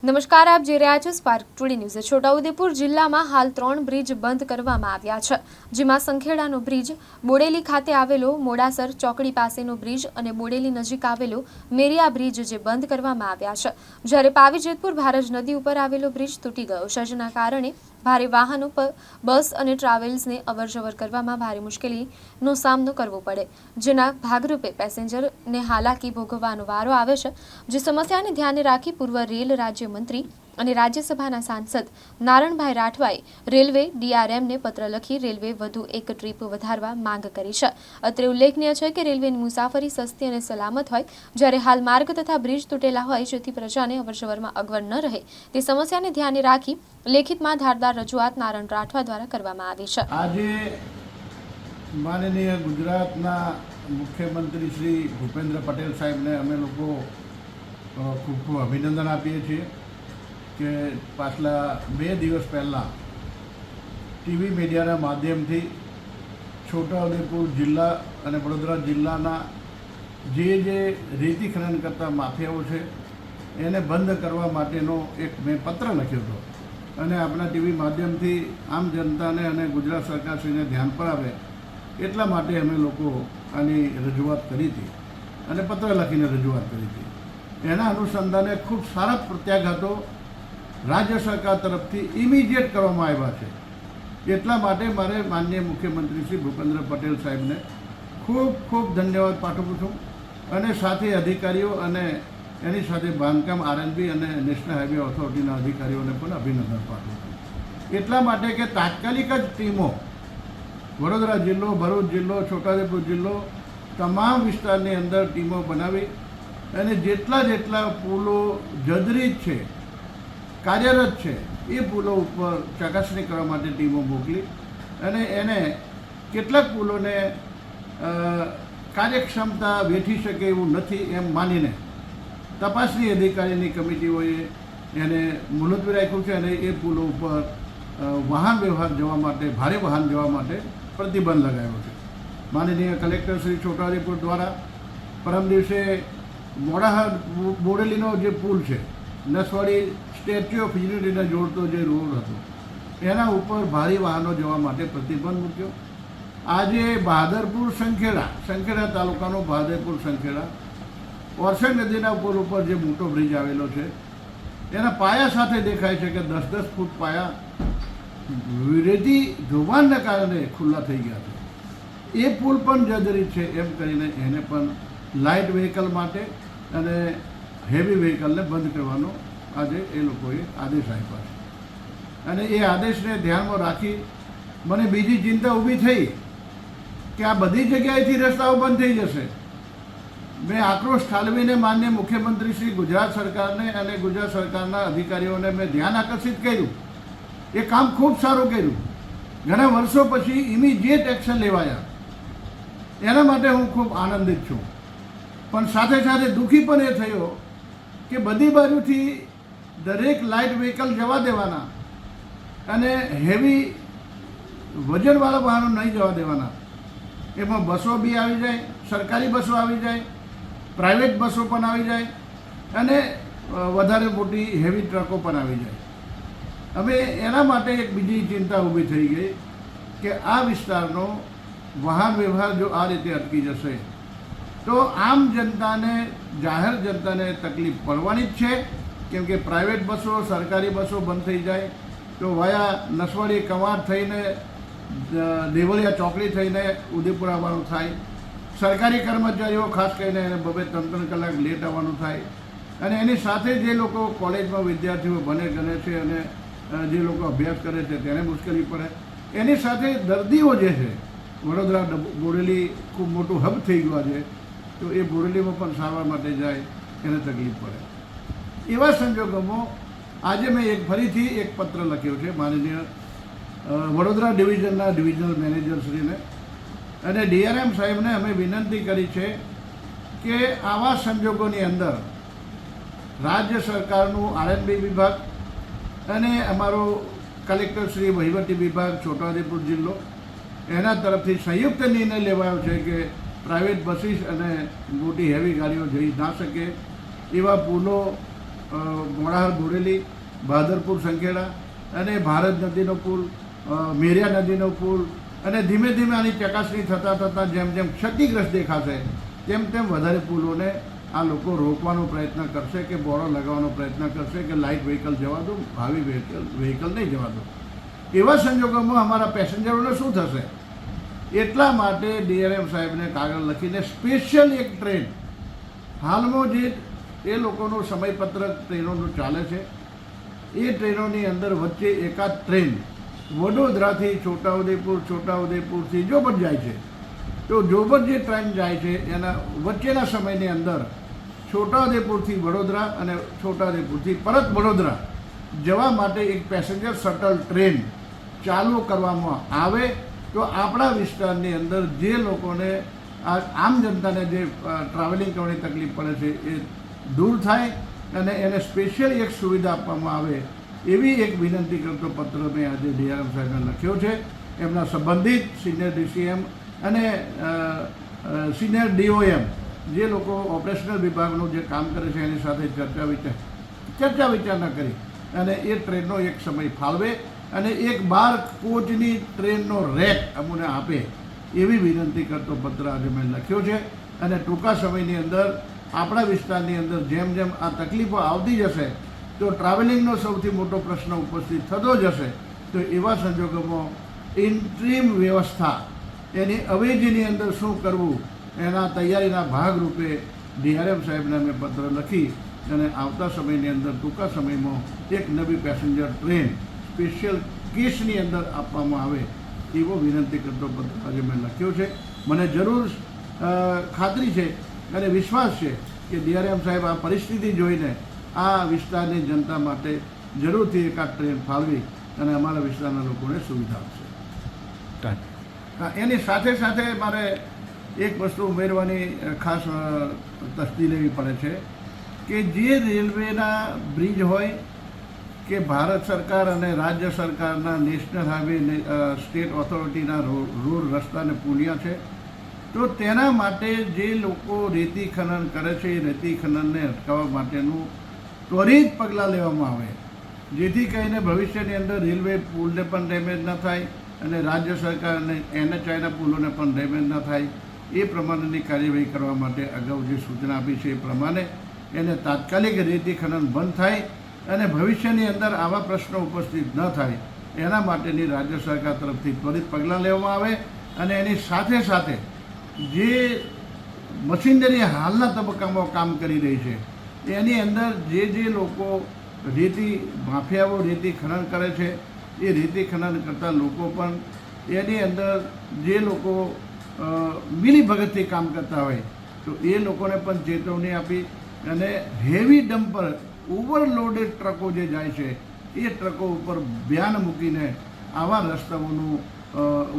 નમસ્કાર, આપ જોઈ રહ્યા છો સ્પાર્ક ટુડે ન્યૂઝ। છોટાઉદેપુર જિલ્લામાં હાલ 3 બ્રિજ બંધ કરવામાં આવ્યા છે, જેમાં સંખેડાનો બ્રિજ, બોડેલી ખાતે આવેલો મોડાસર ચોકડી પાસેનો બ્રિજ અને બોડેલી નજીક આવેલો મેરિયા બ્રિજ જે બંધ કરવામાં આવ્યા છે। જ્યારે પાવીજેતપુર ભારજ નદી ઉપર આવેલો બ્રિજ તૂટી ગયો છે, જેના કારણે ભારે વાહનો, બસ અને ટ્રાવેલ્સને અવરજવર કરવામાં ભારે મુશ્કેલીનો સામનો કરવો પડે, જેના ભાગરૂપે પેસેન્જરને હાલાકી ભોગવવાનો વારો આવે છે। જે સમસ્યાને ધ્યાને રાખી પૂર્વ રેલ રાજ્યમંત્રી અને રાજ્યસભાના સાંસદ નારણભાઈ રાઠવાએ રેલવે ડીઆરએમને પત્ર લખી રેલવે વધુ એક ટ્રીપ વધારવા માંગ કરી છે। અત્રે ઉલ્લેખનીય છે કે રેલવેની મુસાફરી સસ્તી અને સલામત હોય, જ્યારે હાલ માર્ગ તથા બ્રિજ તૂટેલા હોય, જેથી પ્રજાને અવરજવરમાં અગવડ ન રહે તે સમસ્યાને ધ્યાને રાખી લેખિતમાં ધારદાર રજૂઆત નારણ રાઠવા દ્વારા કરવામાં આવી છે। આજે માનનીય ગુજરાતના મુખ્યમંત્રી શ્રી ભૂપેન્દ્ર પટેલ સાહેબને અમે લોકો ખૂબ ખૂબ અભિનંદન આપીએ છીએ કે પાછલા 2 દિવસ પહેલાં ટીવી મીડિયાના માધ્યમથી છોટાઉદેપુર જિલ્લા અને વડોદરા જિલ્લાના જે રેતી ખનન કરતા માફિયાઓ છે એને બંધ કરવા માટેનો એક મેં પત્ર લખ્યો હતો અને આપણા ટીવી માધ્યમથી આમ જનતાને અને ગુજરાત સરકારશ્રીને ધ્યાન પર આવે એટલા માટે અમે લોકો આની રજૂઆત કરી હતી અને પત્ર લખીને રજૂઆત કરી હતી। એના અનુસંધાને ખૂબ સારા પ્રત્યાઘાતો રાજ્ય સરકાર તરફથી ઇમિડિયેટ કરવામાં આવ્યા છે। એટલા માટે મારે માનનીય મુખ્યમંત્રી શ્રી ભૂપેન્દ્ર પટેલ સાહેબને ખૂબ ખૂબ ધન્યવાદ પાઠવું છું અને સાથે અધિકારીઓ અને એની સાથે બાંધકામ આરએનબી અને નેશનલ હાઈવે ઓથોરિટીના અધિકારીઓને પણ અભિનંદન પાઠવું છું। એટલા માટે કે તાત્કાલિક જ ટીમો વડોદરા જિલ્લો, ભરૂચ જિલ્લો, છોટાઉદેપુર જિલ્લો તમામ વિસ્તારની અંદર ટીમો બનાવી અને જેટલા પુલો જર્જરિત છે, કાર્યરત છે, એ પુલો ઉપર ચકાસણી કરવા માટે ટીમો મોકલી અને એને કેટલાક પુલોને કાર્યક્ષમતા વેઠી શકે એવું નથી એમ માનીને તપાસની અધિકારીની કમિટીઓએ એને મુલતવી રાખ્યું છે અને એ પુલો ઉપર વાહન વ્યવહાર જવા માટે, ભારે વાહન જવા માટે પ્રતિબંધ લગાવ્યો છે। માનનીય કલેક્ટર શ્રી છોટાઉદેપુર દ્વારા પરમ દિવસે બોડેલીનો જે પુલ છે, નસવાડી સ્ટેચ્યુ ઓફ યુનિટીને જોડતો જે રોડ હતો એના ઉપર ભારે વાહનો જવા માટે પ્રતિબંધ મૂક્યો। આજે બહાદરપુર સંખેડા તાલુકાનો બહાદરપુર સંખેડા ઓરસંગ નદીના પુલ ઉપર જે મોટો બ્રિજ આવેલો છે એના પાયા સાથે દેખાય છે કે 10-10 ફૂટ પાયા રેતી ધોવાણના કારણે ખુલ્લા થઈ ગયા છે। એ પુલ પણ જર્જરિત છે એમ કરીને એને પણ લાઇટ વ્હીકલ માટે અને હેવી વ્હીકલને બંધ કરવાનો આજે એ લોકોએ આદેશ આપ્યા છે અને એ આદેશને ધ્યાનમાં રાખી મને બીજી ચિંતા ઊભી થઈ કે આ બધી જગ્યાએથી રસ્તાઓ બંધ થઈ જશે। મેં આક્રોશ ઠાલવીને માનનીય મુખ્યમંત્રી શ્રી ગુજરાત સરકારને અને ગુજરાત સરકારના અધિકારીઓને મેં ધ્યાન આકર્ષિત કર્યું। એ કામ ખૂબ સારું કર્યું, ઘણા વર્ષો પછી ઇમિડિયેટ એક્શન લેવાયા, એના માટે હું ખૂબ આનંદિત છું। પણ સાથે સાથે દુઃખી પણ એ થયો કે બધી બાજુથી દરેક લાઇટ વ્હીકલ જવા દેવાના અને હેવી વજનવાળા વાહનો નહીં જવા દેવાના। એમાં બસો બી આવી જાય, સરકારી બસો આવી જાય, પ્રાઇવેટ બસો પણ આવી જાય અને વધારે મોટી હેવી ટ્રકો પણ આવી જાય। હવે એના માટે એક બીજી ચિંતા ઊભી થઈ ગઈ કે આ વિસ્તારનો વાહન વ્યવહાર જો આ રીતે અટકી જશે તો આમ જનતાને, જાહેર જનતાને તકલીફ પડવાની જ છે, કેમ કે પ્રાઇવેટ બસો, સરકારી બસો બંધ થઈ જાય તો વાયા નસવાડી કવાંટ થઈને દેવળિયા ચોકડી થઈને ઉદયપુર આવવાનું થાય। સરકારી કર્મચારીઓ ખાસ કરીને એને 2-3 કલાક લેટ આવવાનું થાય અને એની સાથે જે લોકો કોલેજમાં વિદ્યાર્થીઓ ગણે છે અને જે લોકો અભ્યાસ કરે છે તેને મુશ્કેલી પડે। એની સાથે દર્દીઓ જે છે, વડોદરા બોડેલી ખૂબ મોટું હબ થઈ ગયું છે તો એ બોડેલીમાં પણ સારવાર માટે જાય એને તકલીફ પડે। એવા સંજોગોમાં આજે મેં ફરીથી એક પત્ર લખ્યો છે માનનીય વડોદરા ડિવિઝનના ડિવિઝનલ મેનેજરશ્રીને અને ડીઆરએમ સાહેબને અમે વિનંતી કરી છે કે આવા સંજોગોની અંદર રાજ્ય સરકારનું આરએનબી વિભાગ અને અમારો કલેક્ટરશ્રી વહીવટી વિભાગ છોટાઉદેપુર જિલ્લો એના તરફથી સંયુક્ત નિર્ણય લેવાયો છે કે પ્રાઇવેટ બસીસ અને મોટી હેવી ગાડીઓ જઈ ના શકે એવા પુલો મોડાહર બોરેલી, બહાદરપુર સંખેડા અને ભારત નદીનો પુલ, મેરિયા નદીનો પુલ અને ધીમે ધીમે આની ચકાસણી થતાં જેમ જેમ ક્ષતિગ્રસ્ત દેખાશે તેમ તેમ વધારે પુલોને આ લોકો રોકવાનો પ્રયત્ન કરશે કે બોર્ડો લગાવવાનો પ્રયત્ન કરશે કે લાઇટ વ્હીકલ જવા દો, ભાવિ વ્હીકલ નહીં જવા દો. એવા સંજોગોમાં અમારા પેસેન્જરોને શું થશે? એટલા માટે ડીઆરએમ સાહેબને કાગળ લખીને સ્પેશિયલ એક ટ્રેન, હાલમાં જે એ લોકોનું સમયપત્રક ટ્રેનોનું ચાલે છે એ ટ્રેનોની અંદર વચ્ચે એકાદ ટ્રેન વડોદરાથી છોટાઉદેપુરથી જોબટ જાય છે, તો જોબટ જે ટ્રેન જાય છે એના વચ્ચેના સમયની અંદર છોટાઉદેપુરથી વડોદરા અને છોટાઉદેપુરથી પરત વડોદરા જવા માટે એક પેસેન્જર શટલ ટ્રેન ચાલુ કરવામાં આવે તો આપણા વિસ્તારની અંદર જે લોકોને આમ જનતાને જે ટ્રાવેલિંગ કરવાની તકલીફ પડે છે એ દૂર થાય અને એને સ્પેશિયલ એક સુવિધા આપવામાં આવે એવી એક વિનંતી કરતો પત્ર મેં આજે ડીઆરએમ સાહેબને લખ્યો છે. એમના સંબંધિત સિનિયર ડીસીએમ અને સિનિયર ડીઓએમ જે લોકો ઓપરેશનલ વિભાગનું જે કામ કરે છે એની સાથે ચર્ચા વિચારણા કરી અને એ ટ્રેનનો એક સમય ફાળવે અને એક 12 કોચની ટ્રેનનો રેક અમને આપે એવી વિનંતી કરતો પત્ર આજે મેં લખ્યો છે. અને ટૂંકા સમયની અંદર આપણા વિસ્તારની અંદર જેમ જેમ આ તકલીફો આવતી જશે તો ટ્રાવેલિંગનો સૌથી મોટો પ્રશ્ન ઉપસ્થિત થતો જશે. તો એવા સંજોગોમાં ઇન્ટ્રીમ વ્યવસ્થા એની અવેજીની અંદર શું કરવું એના તૈયારીના ભાગરૂપે ડીઆરએમ સાહેબને મેં પત્ર લખી અને આવતા સમયની અંદર ટૂંકા સમયમાં એક નવી પેસેન્જર ટ્રેન સ્પેશિયલ કેસની અંદર આપવામાં આવે એવો વિનંતી કરતો પત્ર આજે મેં લખ્યો છે. મને જરૂર ખાતરી છે અને વિશ્વાસ છે કે ડીઆરએમ સાહેબ આ પરિસ્થિતિ જોઈને આ વિસ્તારની જનતા માટે જરૂરથી એકાદ ટ્રેન ફાળવી અને અમારા વિસ્તારના લોકોને સુવિધા આપશે. એની સાથે સાથે મારે એક વસ્તુ ઉમેરવાની ખાસ તસ્દી લેવી પડે છે કે જે રેલવેના બ્રિજ હોય કે ભારત સરકાર અને રાજ્ય સરકારના નેશનલ હાઈવે સ્ટેટ ઓથોરિટીના રોડ રસ્તા અને પુલિયા છે, તો તેના માટે જે લોકો રેતી ખનન કરે છે એ રેતી ખનનને અટકાવવા માટેનું ત્વરિત પગલાં લેવામાં આવે જેથી કરીને ભવિષ્યની અંદર રેલવે પુલને પણ ડેમેજ ન થાય અને રાજ્ય સરકાર અને એનએચઆઈના પુલોને પણ ડેમેજ ન થાય એ પ્રમાણેની કાર્યવાહી કરવા માટે અગાઉ જે સૂચના આપી છે એ પ્રમાણે એને તાત્કાલિક રેતી ખનન બંધ થાય અને ભવિષ્યની અંદર આવા પ્રશ્નો ઉપસ્થિત ન થાય એના માટેની રાજ્ય સરકાર તરફથી ત્વરિત પગલાં લેવામાં આવે. અને એની સાથે સાથે જે મશીનરી હાલના તબક્કામાં કામ કરી રહી છે એની અંદર જે લોકો રેતી માફિયાઓ રેતી ખનન કરે છે એ રેતી ખનન કરતા લોકો પણ એની અંદર જે લોકો મિલીભગતથી કામ કરતા હોય તો એ લોકોને પણ ચેતવણી આપી અને હેવી ડમ્પર ઓવરલોડેડ ટ્રકો જે જાય છે એ ટ્રકો ઉપર ધ્યાન મૂકીને આવા રસ્તાઓનું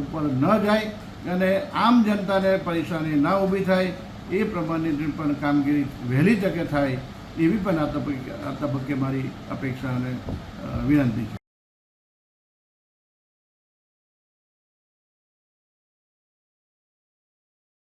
ઉપર ન જાય અને આમ જનતાને પરેશાની ના ઊભી થાય એ પ્રમાણેની પણ કામગીરી વહેલી તકે થાય એવી પણ આ તબક્કે મારી અપેક્ષા અને વિનંતી છે.